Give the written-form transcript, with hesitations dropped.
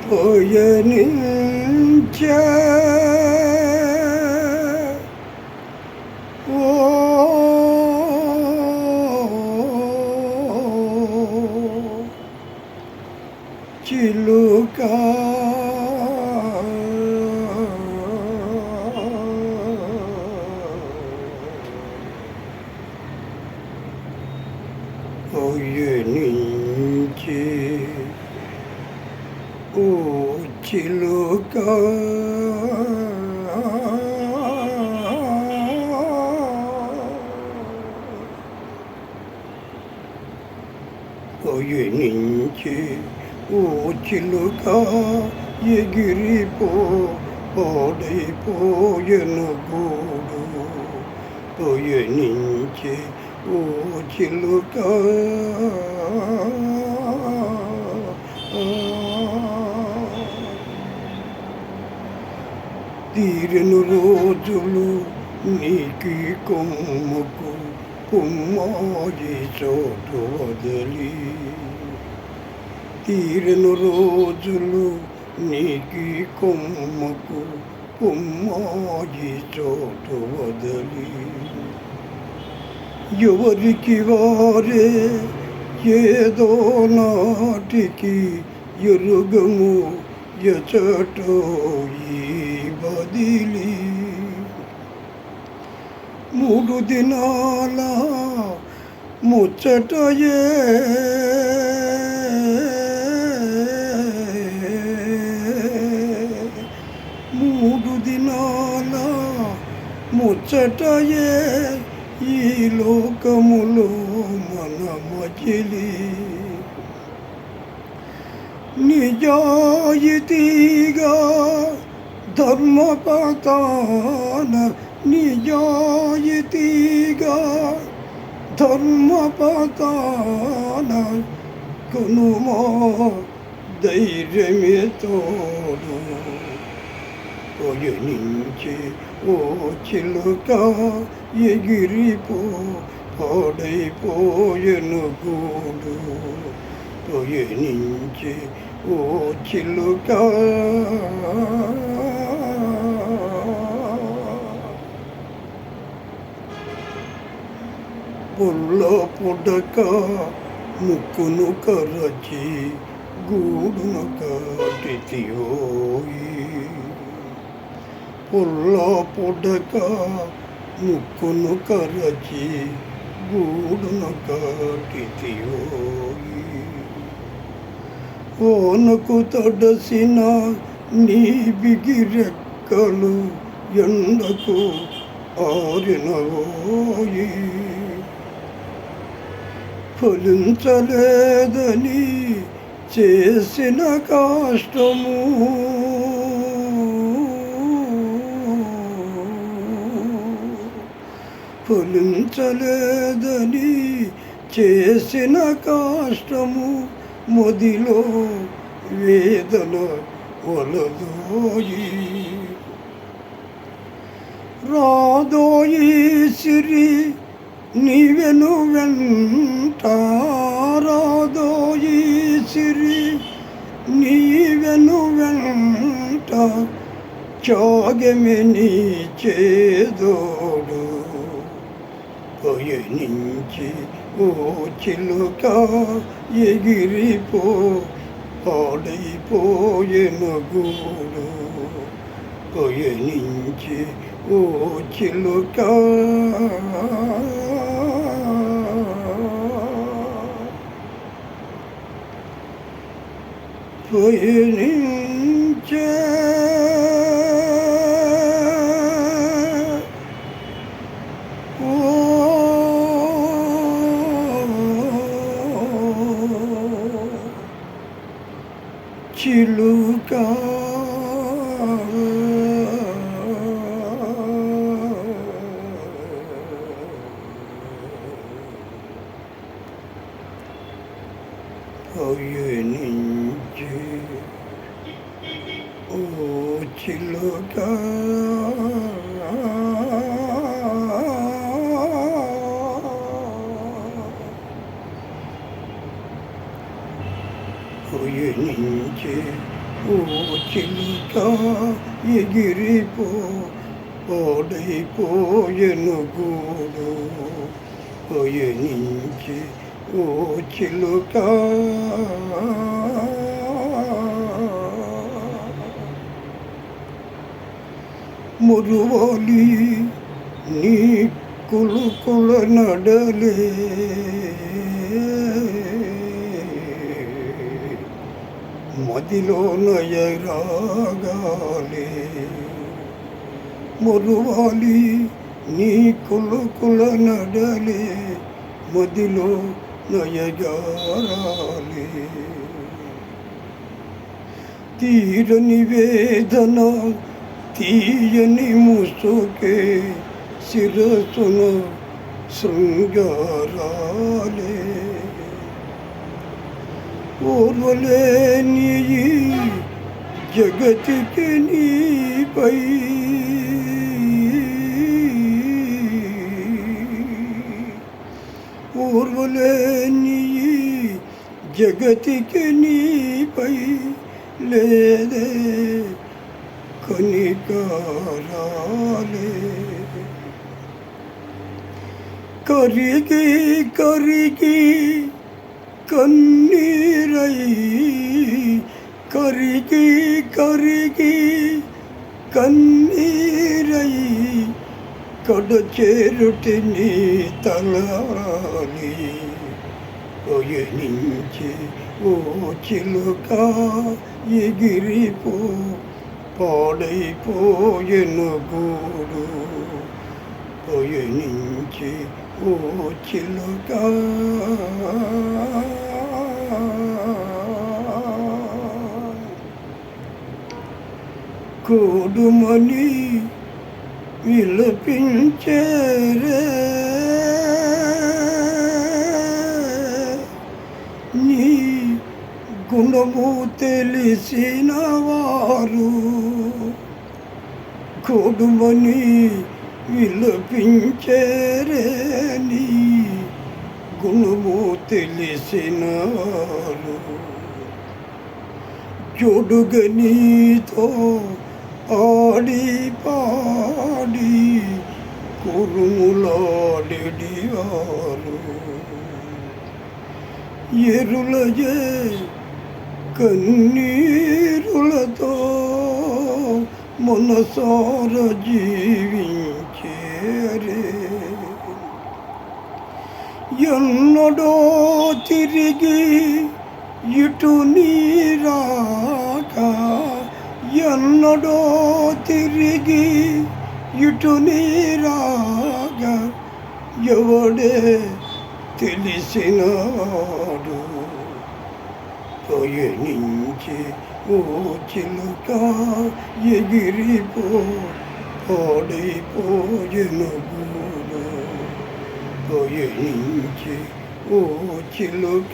పయనించే ఓ చిలుక పయనించే ఓ చిలుక పయనించే ఓ చిలుక ఎగిరిపో పాడైపోయెను గూడు పయనించే ఓ చిలుక తీరెను రోజులు నీకి కొమ్ముకు కుమ్మాయి చోటు వదలి తీరెను రోజులు నీకి కొమ్ముకు కుమ్మాయి చోటు వదలి ఎవరికి వారే ఏదో నాటికి ఎరుగము ఎచటో ఈ బదిలి 3 దినాల ముచ్చటయే ముచ్చటయే ఈ లోకములో మన మజిలి నిజాయితీగా ధర్మపథాన నిజాయితీగా ధర్మపథాన కొనుమా ధైర్యమే తోడు పయనించే ఓ చిలుక ఎగిరిపో పాడైపోయెను గూడు పయనించే ఓ చిలుక పుల్ల పుడక ముక్కును కరచి గూడును కాటితియోయి పుల్ల పుడక ముక్కును కరచి గూడును కాటితియోయి ఓనకు తడసిన నీ బిగిరెక్కలు ఎండకు ఆరినవోయి ఫలించలేదని చేసిన కష్టము ఫలించలేదని చేసిన కష్టము మొదిలో వేదన వలదోయి రాదోయి సిరి నీవెను వెంట రాదోయి సిరి నీవెను వెంట త్యాగమే నీ చేదోడు పయనించి ఓ చిలుక ఎగిరిపో పాడైపోయెను గూడు పయనించి ఓ చిలుక పయనించే చిలుక పయనించే ఓ చిలుక పయనించే ఓ చిలుక ఎగిరిపో పాడైపోయెను గూడు పయనించి ఓ చిలుక మురువాలి నీ కులుకుల నడలే మదిలో నయరాగాలే మురువాలి నీ కులుకుల నడలే మదిలో నయగారాలే తీరని వేదన తీయని ముసుకే శిరసున శృంగారాలే ఓర్వలేని జగతికి నీపై ఓర్వలేని జగతికి నీపై లేదే కనికారాలే కరిగి కరిగి కన్నీరై కరిగి కరిగి కన్నీరై కడచేరుటి నీ తలాలి పయనించి ఓ చిలుక ఎగిరిపో పాడైపోయెను గూడు పయనించి ఓ చిలుక కూడుమని విలపించేరే నీ గుణము తెలిసిన వారు కూడుమని విలపించేరే నీ గుణము తెలిసిన వారు జోడుగా నీతో ఆడి పాడి కురుములాడేవారు ఎరులజే కన్నీరులతో మనసార జీవించేరే ఎన్నడో తిరిగి ఇటు నీరాక ఎన్నడో తిరిగి ఇటు నీరాక ఎవడే తెలిసినాడు పయనించి ఓ చిలుక ఎగిరిపో పాడైపోయెను గూడు పయనించి ఓ చిలుక